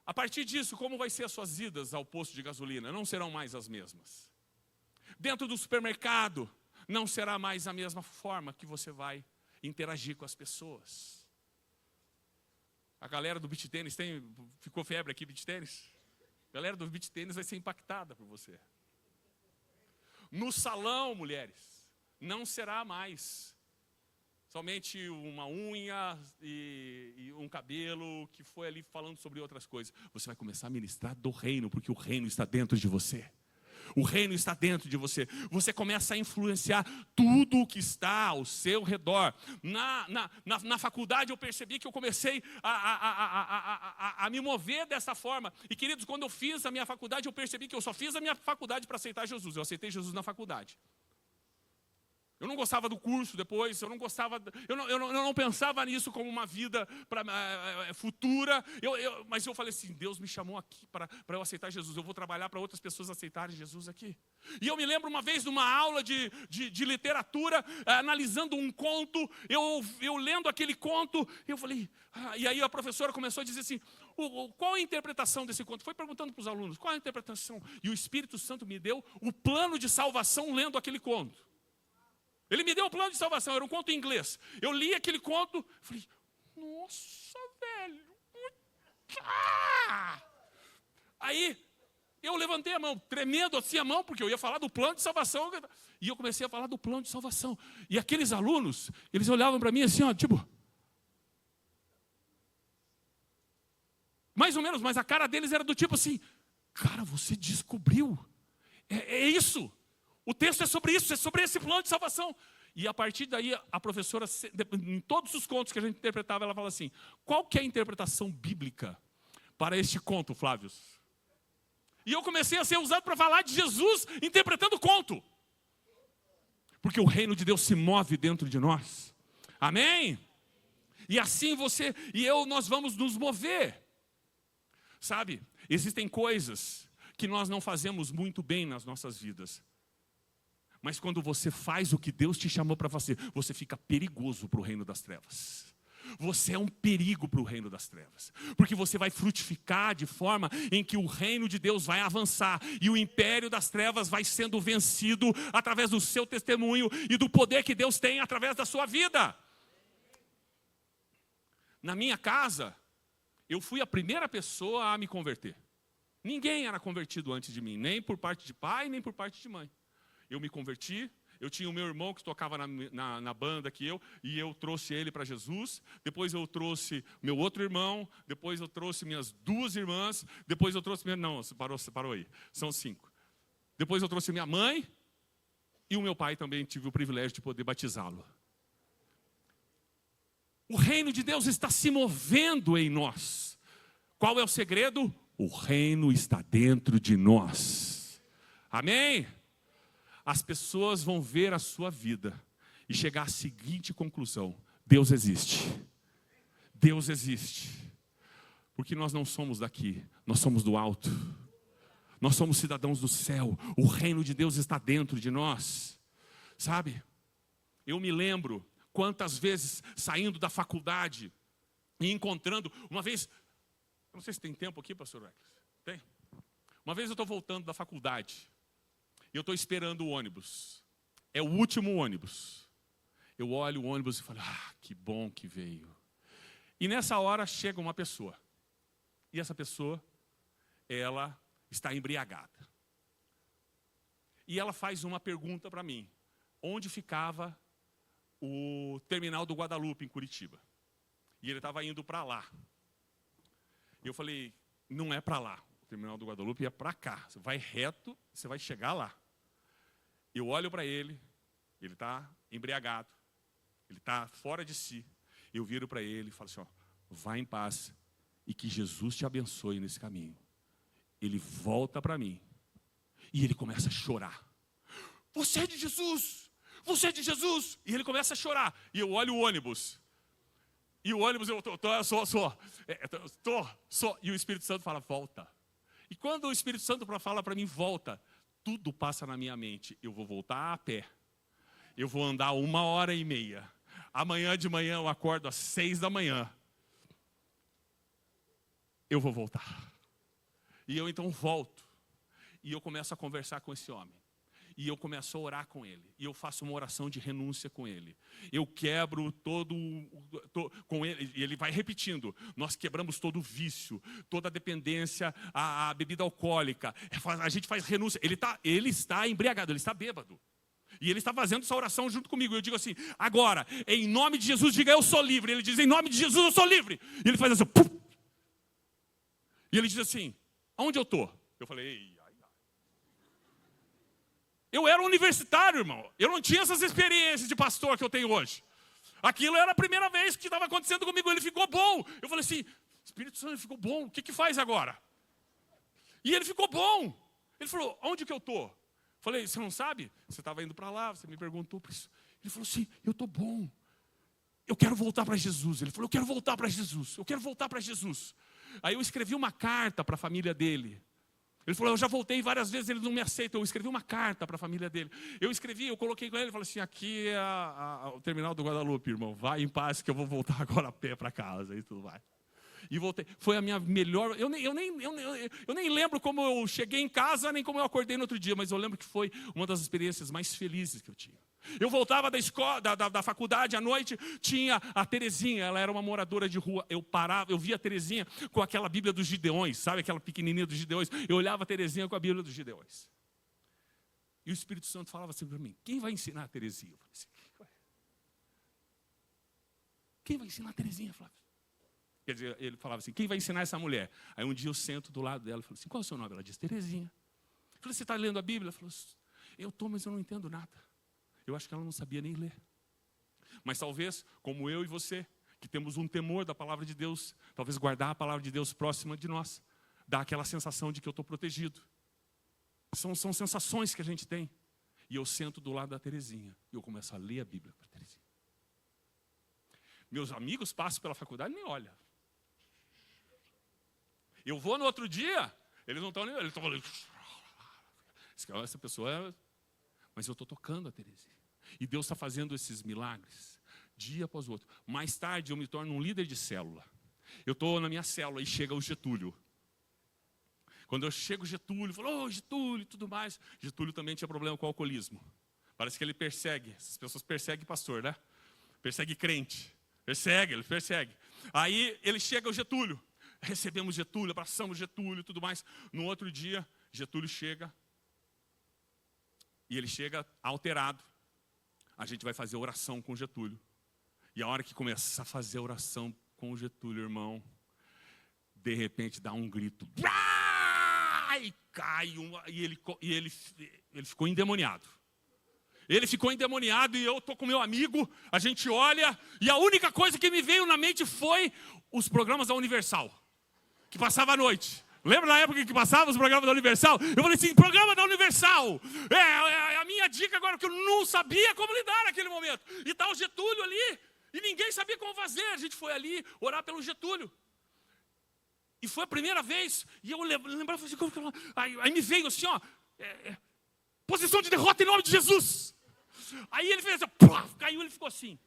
A partir disso, como vai ser as suas idas ao posto de gasolina? Não serão mais as mesmas. Dentro do supermercado, não será mais a mesma forma que você vai interagir com as pessoas. A galera do beach tênis ficou febre aqui, beach tênis? A galera do beach tênis vai ser impactada por você. No salão, mulheres, não será mais somente uma unha e um cabelo que foi ali falando sobre outras coisas. Você vai começar a ministrar do reino, porque o reino está dentro de você. O reino está dentro de você. Você começa a influenciar tudo o que está ao seu redor. Na faculdade eu percebi que eu comecei a me mover dessa forma. E queridos, quando eu fiz a minha faculdade, eu percebi que eu só fiz a minha faculdade para aceitar Jesus. Eu aceitei Jesus na faculdade. Eu não gostava do curso depois, eu não pensava nisso como uma vida futura, mas eu falei assim, Deus me chamou aqui para eu aceitar Jesus, eu vou trabalhar para outras pessoas aceitarem Jesus aqui. E eu me lembro uma vez numa aula de literatura, analisando um conto, eu lendo aquele conto, eu falei, e aí a professora começou a dizer assim, qual a interpretação desse conto? Foi perguntando para os alunos, qual a interpretação? E o Espírito Santo me deu o plano de salvação lendo aquele conto. Ele me deu o plano de salvação, era um conto em inglês. Eu li aquele conto, falei, nossa, velho. Aí, eu levantei a mão, tremendo assim a mão, porque eu ia falar do plano de salvação. E eu comecei a falar do plano de salvação. E aqueles alunos, eles olhavam para mim assim, ó, tipo... Mais ou menos, mas a cara deles era do tipo assim, cara, você descobriu. É isso. O texto é sobre isso, é sobre esse plano de salvação. E a partir daí, a professora, em todos os contos que a gente interpretava, ela fala assim, qual que é a interpretação bíblica para este conto, Flávio? E eu comecei a ser usado para falar de Jesus interpretando o conto. Porque o reino de Deus se move dentro de nós. Amém? E assim você e eu, nós vamos nos mover. Sabe, existem coisas que nós não fazemos muito bem nas nossas vidas. Mas quando você faz o que Deus te chamou para fazer, você fica perigoso para o reino das trevas. Você é um perigo para o reino das trevas. Porque você vai frutificar de forma em que o reino de Deus vai avançar. E o império das trevas vai sendo vencido através do seu testemunho e do poder que Deus tem através da sua vida. Na minha casa, eu fui a primeira pessoa a me converter. Ninguém era convertido antes de mim, nem por parte de pai, nem por parte de mãe. Eu me converti, eu tinha o meu irmão que tocava na banda e eu trouxe ele para Jesus. Depois eu trouxe meu outro irmão, depois eu trouxe minhas duas irmãs, depois eu trouxe não, parou aí, são 5. Depois eu trouxe minha mãe e o meu pai também, tive o privilégio de poder batizá-lo. O reino de Deus está se movendo em nós. Qual é o segredo? O reino está dentro de nós. Amém? As pessoas vão ver a sua vida e chegar à seguinte conclusão: Deus existe. Deus existe. Porque nós não somos daqui, nós somos do alto. Nós somos cidadãos do céu. O reino de Deus está dentro de nós. Sabe? Eu me lembro quantas vezes, saindo da faculdade, e encontrando. Uma vez, eu não sei se tem tempo aqui, pastor Weckles. Tem? Uma vez eu estou voltando da faculdade. E eu estou esperando o ônibus. É o último ônibus. Eu olho o ônibus e falo, que bom que veio. E nessa hora chega uma pessoa. E essa pessoa, ela está embriagada. E ela faz uma pergunta para mim. Onde ficava o terminal do Guadalupe, em Curitiba? E ele estava indo para lá. E eu falei, não é para lá. O terminal do Guadalupe é para cá. Você vai reto, você vai chegar lá. Eu olho para ele está embriagado. Ele está fora de si. Eu viro para ele e falo assim, vá em paz e que Jesus te abençoe nesse caminho. Ele volta para mim e ele começa a chorar. Você é de Jesus! Você é de Jesus! E ele começa a chorar. E eu olho o ônibus. E o ônibus, sou. E o Espírito Santo fala, volta. E quando o Espírito Santo fala para mim, volta, tudo passa na minha mente. Eu vou voltar a pé. Eu vou andar 1h30. Amanhã de manhã eu acordo às 6 da manhã. Eu vou voltar. E eu então volto. E eu começo a conversar com esse homem. E eu começo a orar com ele. E eu faço uma oração de renúncia com ele. Eu quebro com ele. E ele vai repetindo. Nós quebramos todo o vício, toda a dependência à bebida alcoólica. A gente faz renúncia. Ele está embriagado, ele está bêbado. E ele está fazendo essa oração junto comigo. Eu digo assim, agora, em nome de Jesus, diga, eu sou livre. Ele diz, em nome de Jesus, eu sou livre. E ele faz assim, pum. E ele diz assim, aonde eu estou? Eu falei, eu era universitário, irmão. Eu não tinha essas experiências de pastor que eu tenho hoje. Aquilo era a primeira vez que estava acontecendo comigo. Ele ficou bom. Eu falei assim, Espírito Santo, ele ficou bom. O que faz agora? E ele ficou bom. Ele falou, onde que eu estou? Falei, você não sabe? Você estava indo para lá, você me perguntou por isso. Ele falou assim, eu estou bom. Eu quero voltar para Jesus. Ele falou, eu quero voltar para Jesus. Eu quero voltar para Jesus. Aí eu escrevi uma carta para a família dele. Ele falou, eu já voltei várias vezes, ele não me aceita. Eu escrevi uma carta para a família dele. Eu coloquei com ele, ele falou assim, aqui é o terminal do Guadalupe, irmão. Vai em paz que eu vou voltar agora a pé para casa. E tudo vai. E voltei. Foi a minha melhor... Eu nem lembro como eu cheguei em casa, nem como eu acordei no outro dia, mas eu lembro que foi uma das experiências mais felizes que eu tive. Eu voltava da escola, da faculdade à noite, tinha a Terezinha, ela era uma moradora de rua. Eu via a Terezinha com aquela Bíblia dos Gideões, sabe aquela pequenininha dos Gideões? Eu olhava a Terezinha com a Bíblia dos Gideões. E o Espírito Santo falava assim para mim, quem vai ensinar a Terezinha? Eu falei assim, quem vai ensinar a Terezinha, Flávio? Quer dizer, ele falava assim, quem vai ensinar essa mulher? Aí um dia eu sento do lado dela e falo assim, qual é o seu nome? Ela diz, Terezinha. Eu falei, você está lendo a Bíblia? Ela falou, eu estou, mas eu não entendo nada. Eu acho que ela não sabia nem ler. Mas talvez, como eu e você, que temos um temor da palavra de Deus, talvez guardar a palavra de Deus próxima de nós, dá aquela sensação de que eu estou protegido. São sensações que a gente tem. E eu sento do lado da Terezinha e eu começo a ler a Bíblia para a Terezinha. Meus amigos passam pela faculdade e me olham. Eu vou no outro dia, eles não estão nem... Eles estão falando... Essa pessoa... Mas eu estou tocando a Terezinha. E Deus está fazendo esses milagres, dia após o outro. Mais tarde eu me torno um líder de célula. Eu estou na minha célula e chega o Getúlio. Quando eu chego o Getúlio, falo, Getúlio e tudo mais. Getúlio também tinha problema com o alcoolismo. Parece que ele persegue. Essas pessoas perseguem pastor, né? Persegue crente. Ele persegue. Aí ele chega o Getúlio. Recebemos Getúlio, abraçamos Getúlio e tudo mais. No outro dia, Getúlio chega. E ele chega alterado. A gente vai fazer oração com Getúlio. E a hora que começa a fazer oração com o Getúlio, irmão, de repente dá um grito. E cai. E ele ficou endemoniado. Ele ficou endemoniado e eu estou com meu amigo. A gente olha. E a única coisa que me veio na mente foi os programas da Universal. Que passava à noite. Lembra na época que passava os programas da Universal? Eu falei assim, programa da Universal. É a minha dica agora, que eu não sabia como lidar naquele momento. E está o Getúlio ali, e ninguém sabia como fazer. A gente foi ali orar pelo Getúlio. E foi a primeira vez, e eu lembrava assim, aí me veio assim, posição de derrota em nome de Jesus. Aí ele fez assim, caiu, ele ficou assim.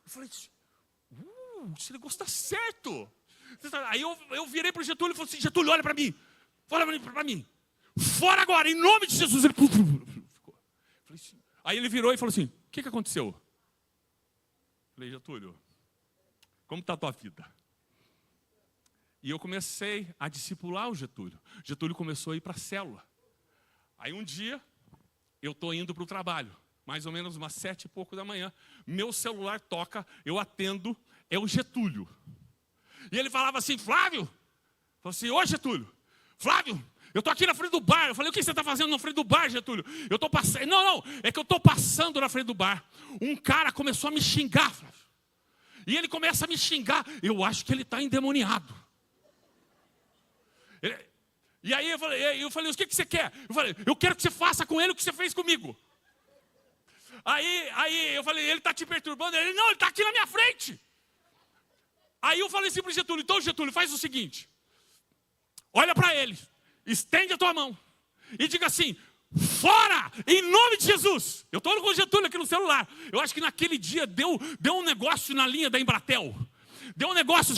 Eu falei, esse negócio está certo. Aí eu virei para o Getúlio e falei assim, Getúlio, olha para mim. Olha para mim. Fora agora, em nome de Jesus. Ele ficou. Aí ele virou e falou assim, o que aconteceu? Falei, Getúlio, como está a tua vida? E eu comecei a discipular o Getúlio. Getúlio começou a ir para a célula. Aí um dia, eu estou indo para o trabalho. Mais ou menos umas 7 e pouco da manhã. Meu celular toca, eu atendo, é o Getúlio. E ele falava assim, Flávio. Falei assim, ô Getúlio, Flávio, eu estou aqui na frente do bar. Eu falei, o que você está fazendo na frente do bar, Getúlio? Eu estou passando. Não, é que eu estou passando na frente do bar. Um cara começou a me xingar, Flávio. E ele começa a me xingar. Eu acho que ele está endemoniado. E aí eu falei, o que você quer? Eu falei, eu quero que você faça com ele o que você fez comigo. Aí eu falei, ele está te perturbando? Ele, não, ele está aqui na minha frente. Aí eu falei assim para o Getúlio, então Getúlio, faz o seguinte. Olha para ele, estende a tua mão e diga assim, fora, em nome de Jesus. Eu estou com o Getúlio aqui no celular. Eu acho que naquele dia deu um negócio na linha da Embratel. Deu um negócio,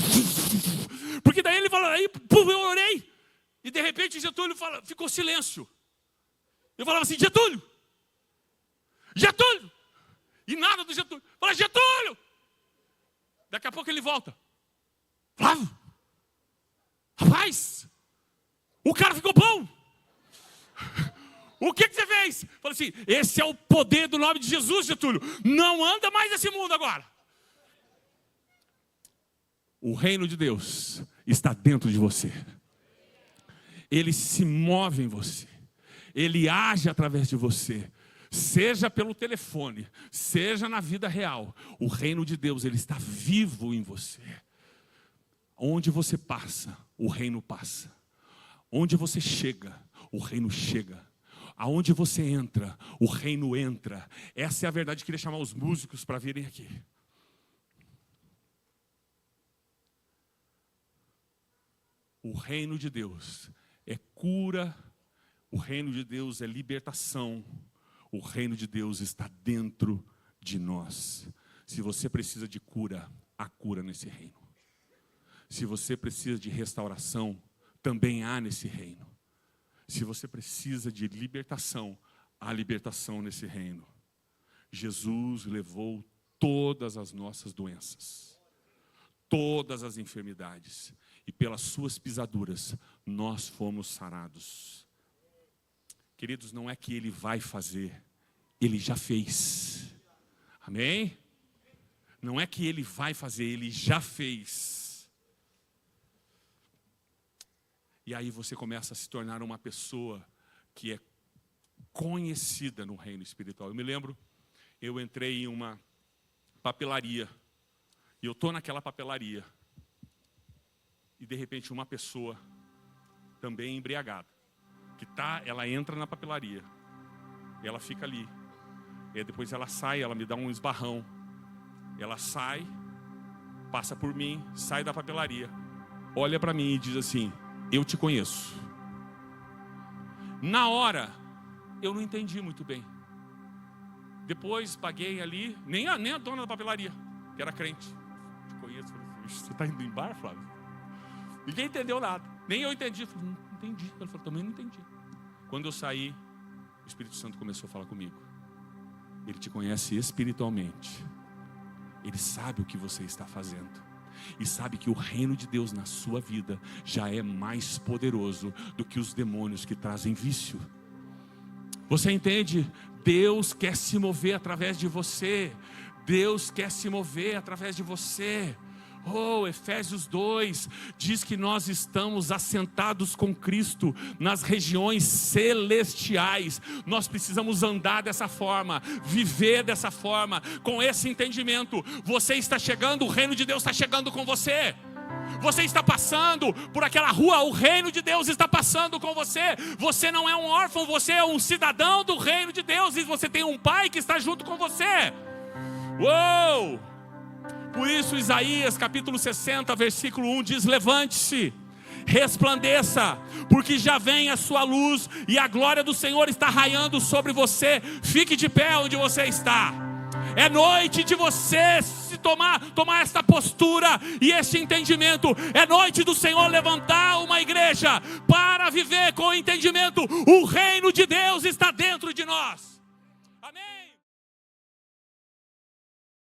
porque daí ele falou, aí eu orei. E de repente Getúlio ficou silêncio. Eu falava assim, Getúlio. E nada do Getúlio. Fala, Getúlio. Daqui a pouco ele volta. Flávio. Rapaz. O cara ficou bom. O que você fez? Falei assim, esse é o poder do nome de Jesus, Getúlio. Não anda mais nesse mundo agora. O reino de Deus está dentro de você. Ele se move em você. Ele age através de você. Seja pelo telefone, seja na vida real. O reino de Deus, ele está vivo em você. Onde você passa, o reino passa. Onde você chega, o reino chega. Aonde você entra, o reino entra. Essa é a verdade. Eu queria chamar os músicos para virem aqui. O reino de Deus é cura, o reino de Deus é libertação, o reino de Deus está dentro de nós. Se você precisa de cura, há cura nesse reino. Se você precisa de restauração, também há nesse reino. Se você precisa de libertação, há libertação nesse reino. Jesus levou todas as nossas doenças, todas as enfermidades. E pelas suas pisaduras, nós fomos sarados. Queridos, não é que ele vai fazer, ele já fez. Amém? Não é que ele vai fazer, ele já fez. E aí você começa a se tornar uma pessoa que é conhecida no reino espiritual. Eu me lembro, eu entrei em uma papelaria. E eu estou naquela papelaria. E de repente uma pessoa, também embriagada, ela entra na papelaria, ela fica ali, e depois ela sai, ela me dá um esbarrão, ela sai, passa por mim, sai da papelaria, olha para mim e diz assim, eu te conheço. Na hora, eu não entendi muito bem. Depois paguei ali, nem a dona da papelaria, que era crente, te conheço. Você está indo em bar, Flávio? Ninguém entendeu nada. Nem eu entendi. Eu falei, não entendi. Ele falou, também não entendi. Quando eu saí, o Espírito Santo começou a falar comigo. Ele te conhece espiritualmente. Ele sabe o que você está fazendo. E sabe que o reino de Deus na sua vida já é mais poderoso do que os demônios que trazem vício. Você entende? Deus quer se mover através de você. Deus quer se mover através de você. Oh, Efésios 2 diz que nós estamos assentados com Cristo nas regiões celestiais. Nós precisamos andar dessa forma, viver dessa forma, com esse entendimento. Você está chegando, o reino de Deus está chegando com você. Você está passando por aquela rua, o reino de Deus está passando com você. Você não é um órfão, você é um cidadão do reino de Deus. E você tem um pai que está junto com você. Uou! Por isso Isaías capítulo 60 versículo 1 diz, levante-se, resplandeça, porque já vem a sua luz e a glória do Senhor está raiando sobre você. Fique de pé onde você está. É noite de você se tomar esta postura e esse entendimento. É noite do Senhor levantar uma igreja para viver com o entendimento. O reino de Deus está dentro de nós. Amém.